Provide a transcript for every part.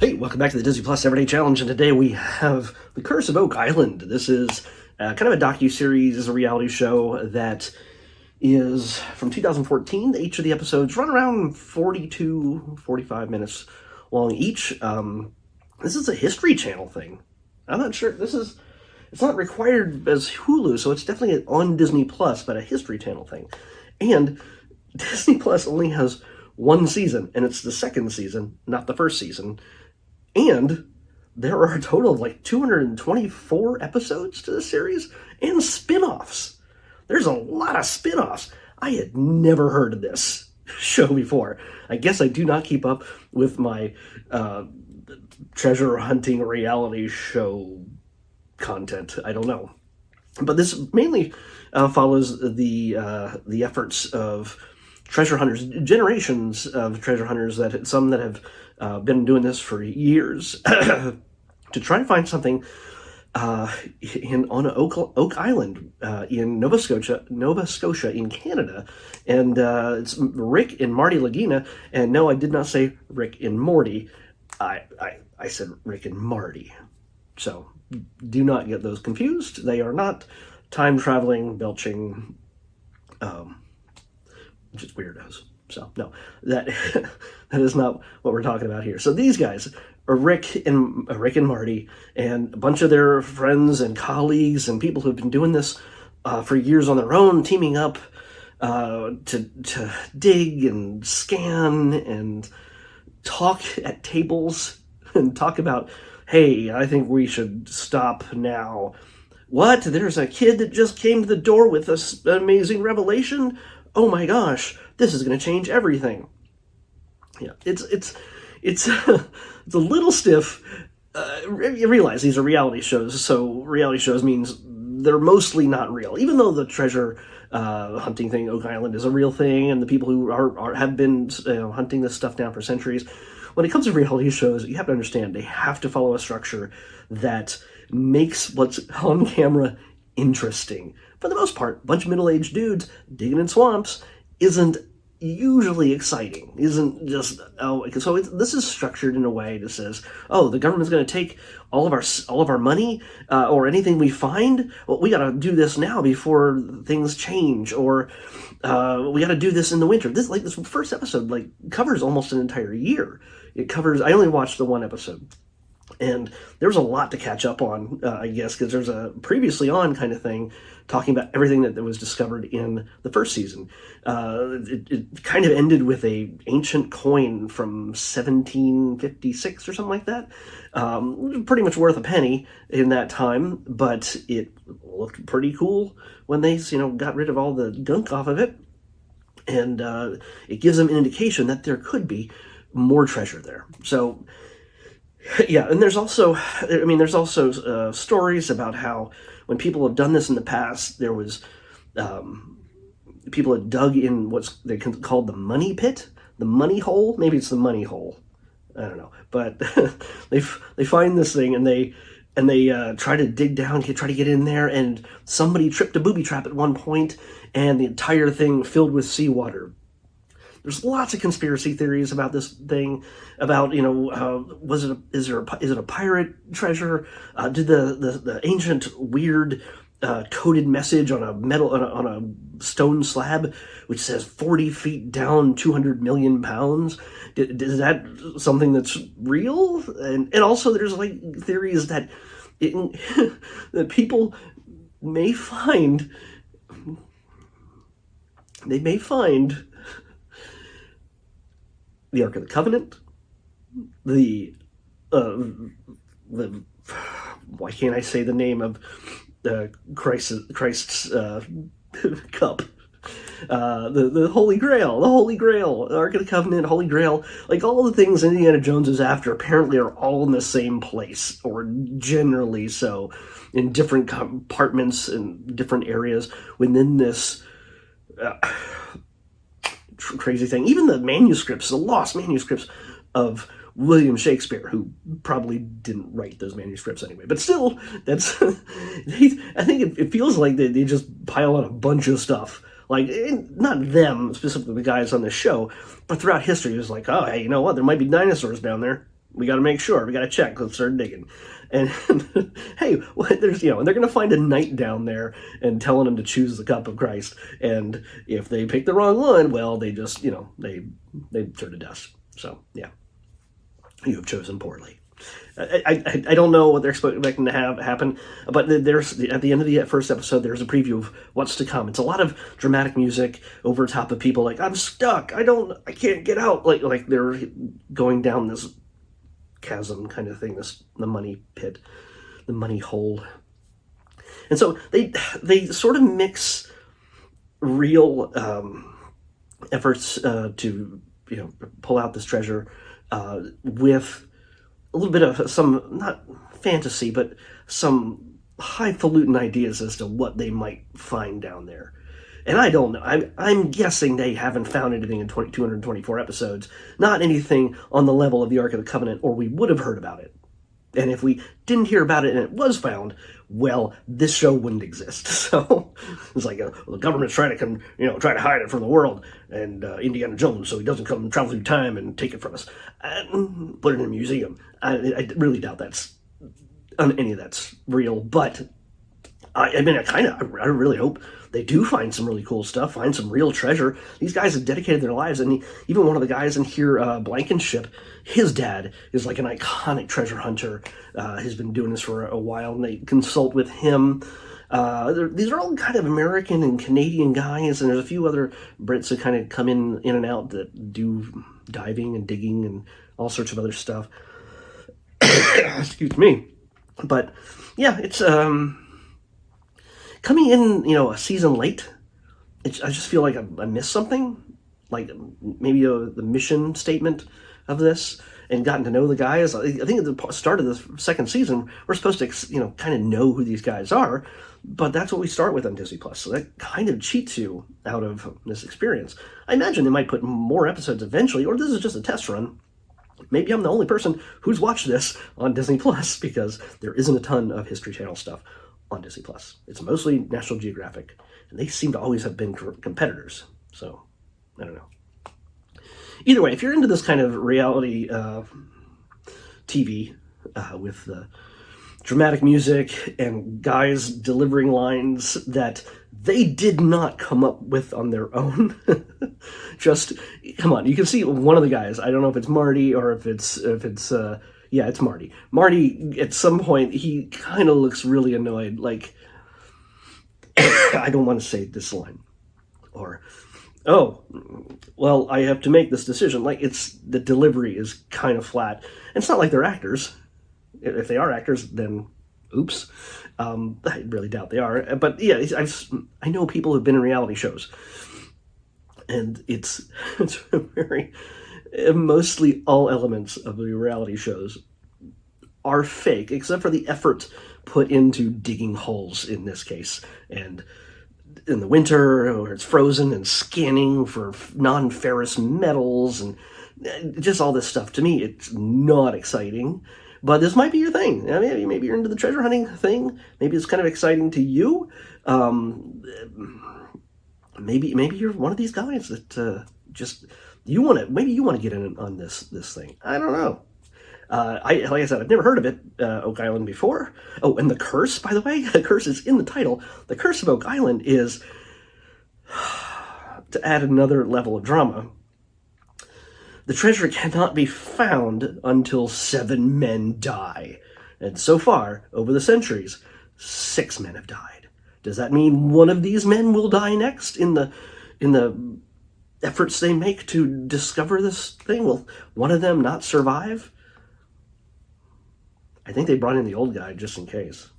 Hey, welcome back to the Disney Plus Everyday Challenge, and today we have The Curse of Oak Island. This is kind of a docu-series, a reality show that is from 2014. Each of the episodes run around 42, 45 minutes long each. This is a History Channel thing. I'm not sure, it's not required as Hulu, so it's definitely on Disney Plus, but a History Channel thing. And Disney Plus only has one season, and it's the second season, not the first season. And there are a total of like 224 episodes to the series and spin-offs. There's a lot of spin-offs. I had never heard of this show before. I guess I do not keep up with my treasure hunting reality show content. I don't know. But this mainly follows the efforts of treasure hunters, generations of treasure hunters, some that have been doing this for years, to try to find something on Oak Island in Nova Scotia in Canada. And it's Rick and Marty Lagina. And no, I did not say Rick and Morty. I said Rick and Marty. So do not get those confused. They are not time-traveling, belching, just weirdos. So no, that is not what we're talking about here. So these guys are Rick and Marty, and a bunch of their friends and colleagues and people who've been doing this for years on their own, teaming up to dig and scan and talk at tables and talk about, hey, I think we should stop now. What? There's a kid that just came to the door with this amazing revelation? Oh my gosh, this is going to change everything. Yeah, it's a little stiff. You realize these are reality shows, so reality shows means they're mostly not real. Even though the treasure hunting thing, Oak Island, is a real thing, and the people who have been hunting this stuff down for centuries. When it comes to reality shows, you have to understand they have to follow a structure that makes what's on camera interesting. For the most part, a bunch of middle-aged dudes digging in swamps isn't usually exciting. Isn't just, so this is structured in a way that says, oh, the government's going to take all of our money or anything we find. Well, we got to do this now before things change, or we got to do this in the winter. This first episode covers almost an entire year. It covers. I only watched the one episode. And there's a lot to catch up on, I guess, because there's a previously on kind of thing talking about everything that was discovered in the first season. It kind of ended with a ancient coin from 1756 or something like that. Pretty much worth a penny in that time, but it looked pretty cool when they got rid of all the gunk off of it. And it gives them an indication that there could be more treasure there. So yeah, and there's also stories about how when people have done this in the past, there was people had dug in what's they called the money pit, the money hole. Maybe it's the money hole. I don't know, but they find this thing and they try to dig down, try to get in there, and somebody tripped a booby trap at one point, and the entire thing filled with seawater. There's lots of conspiracy theories about this thing, about, is it a pirate treasure? Did the ancient weird coded message on a on a stone slab, which says 40 feet down, 200 million pounds? Is that something that's real? And also there's theories that that people may find, the Ark of the Covenant, the why can't I say the name of Christ's cup? The Holy Grail, the Ark of the Covenant, Holy Grail, all the things Indiana Jones is after apparently are all in the same place, or generally so, in different compartments and different areas within this crazy thing. Even the lost manuscripts of William Shakespeare, who probably didn't write those manuscripts anyway, but still, that's I think it feels like they just pile on a bunch of stuff. Not them specifically, the guys on the show, but throughout history, it was oh, hey, you know what? There might be dinosaurs down there. We got to make sure. We got to check. Let's start digging. And hey, there's and they're going to find a knight down there and telling them to choose the cup of Christ. And if they pick the wrong one, well, they just they turn to dust. So yeah, you have chosen poorly. I don't know what they're expecting to have happen, but there's at the end of the first episode, there's a preview of what's to come. It's a lot of dramatic music over top of people like, I'm stuck, I can't get out, like they're going down this chasm kind of thing, the money pit, the money hole. And so they sort of mix real efforts to pull out this treasure with a little bit of some, not fantasy, but some highfalutin ideas as to what they might find down there. And I don't know. I'm guessing they haven't found anything in 224 episodes. Not anything on the level of the Ark of the Covenant, or we would have heard about it. And if we didn't hear about it and it was found, well, this show wouldn't exist. So it's like the government's trying to hide it from the world, and Indiana Jones, so he doesn't come travel through time and take it from us. Put it in a museum. I really doubt any of that's real. But I really hope they do find some really cool stuff, find some real treasure. These guys have dedicated their lives, and even one of the guys in here, Blankenship, his dad is like an iconic treasure hunter. He's been doing this for a while, and they consult with him. These are all kind of American and Canadian guys, and there's a few other Brits that kind of come in and out that do diving and digging and all sorts of other stuff. Excuse me. But yeah, it's coming in, a season late. I just feel like I missed something, like maybe the mission statement of this, and gotten to know the guys. I think at the start of the second season, we're supposed to, kind of know who these guys are, but that's what we start with on Disney Plus. So that kind of cheats you out of this experience. I imagine they might put more episodes eventually, or this is just a test run. Maybe I'm the only person who's watched this on Disney Plus, because there isn't a ton of History Channel stuff on Disney Plus. It's mostly National Geographic, and they seem to always have been competitors. So I don't know. Either way, if you're into this kind of reality TV with dramatic music and guys delivering lines that they did not come up with on their own, just come on. You can see one of the guys. I don't know if it's Marty or if it's yeah, it's Marty. Marty, at some point, he kind of looks really annoyed, like, I don't want to say this line. Or, oh, well, I have to make this decision. Like, the delivery is kind of flat. And it's not like they're actors. If they are actors, then oops. I really doubt they are. But yeah, I know people who've been in reality shows. And it's very... Mostly all elements of the reality shows are fake, except for the effort put into digging holes in this case. And in the winter, where it's frozen, and scanning for non-ferrous metals, and just all this stuff. To me, it's not exciting. But this might be your thing. I mean, maybe you're into the treasure hunting thing. Maybe it's kind of exciting to you. Maybe you're one of these guys that just... Maybe you want to get in on this thing. I don't know. Like I said, I've never heard of it, Oak Island, before. Oh, and the curse, by the way, the curse is in the title. The curse of Oak Island is, to add another level of drama, the treasure cannot be found until 7 men die. And so far, over the centuries, 6 men have died. Does that mean one of these men will die next in the efforts they make to discover this thing? Will one of them not survive? I think they brought in the old guy just in case.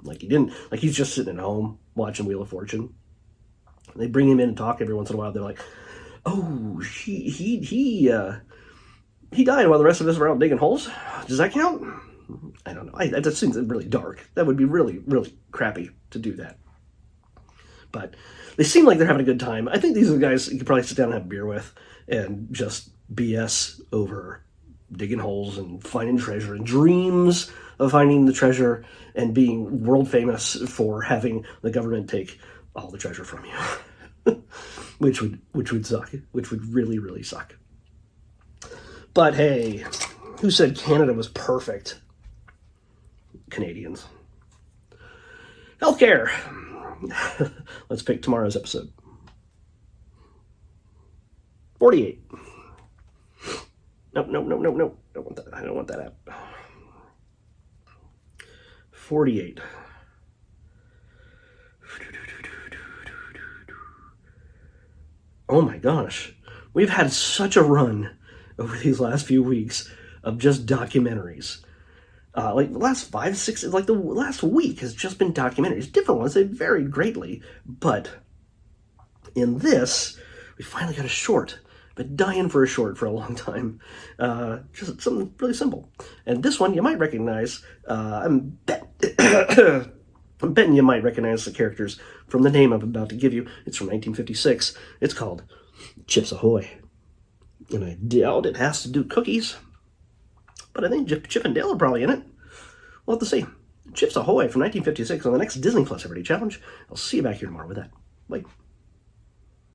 Like he's just sitting at home watching Wheel of Fortune. They bring him in and talk every once in a while. They're like, oh, he died while the rest of us were out digging holes. Does that count? I don't know. That seems really dark. That would be really, really crappy to do that. But they seem like they're having a good time. I think these are the guys you could probably sit down and have a beer with and just BS over digging holes and finding treasure and dreams of finding the treasure and being world famous for having the government take all the treasure from you, which would suck, which would really, really suck. But hey, who said Canada was perfect? Canadians. Healthcare. Let's pick tomorrow's episode. 48. Nope. Don't want that. I don't want that app. 48. Oh my gosh. We've had such a run over these last few weeks of just documentaries. Like the last 5, 6, like the last week has just been documentaries. Different ones. They varied greatly. But in this, we finally got a short. Been dying for a short for a long time. Just something really simple. And this one you might recognize. I'm betting you might recognize the characters from the name I'm about to give you. It's from 1956. It's called Chips Ahoy. And I doubt it has to do cookies. But I think Chip and Dale are probably in it. We'll have to see. Chips Ahoy from 1956 on the next Disney Plus Everyday Challenge. I'll see you back here tomorrow with that. Bye.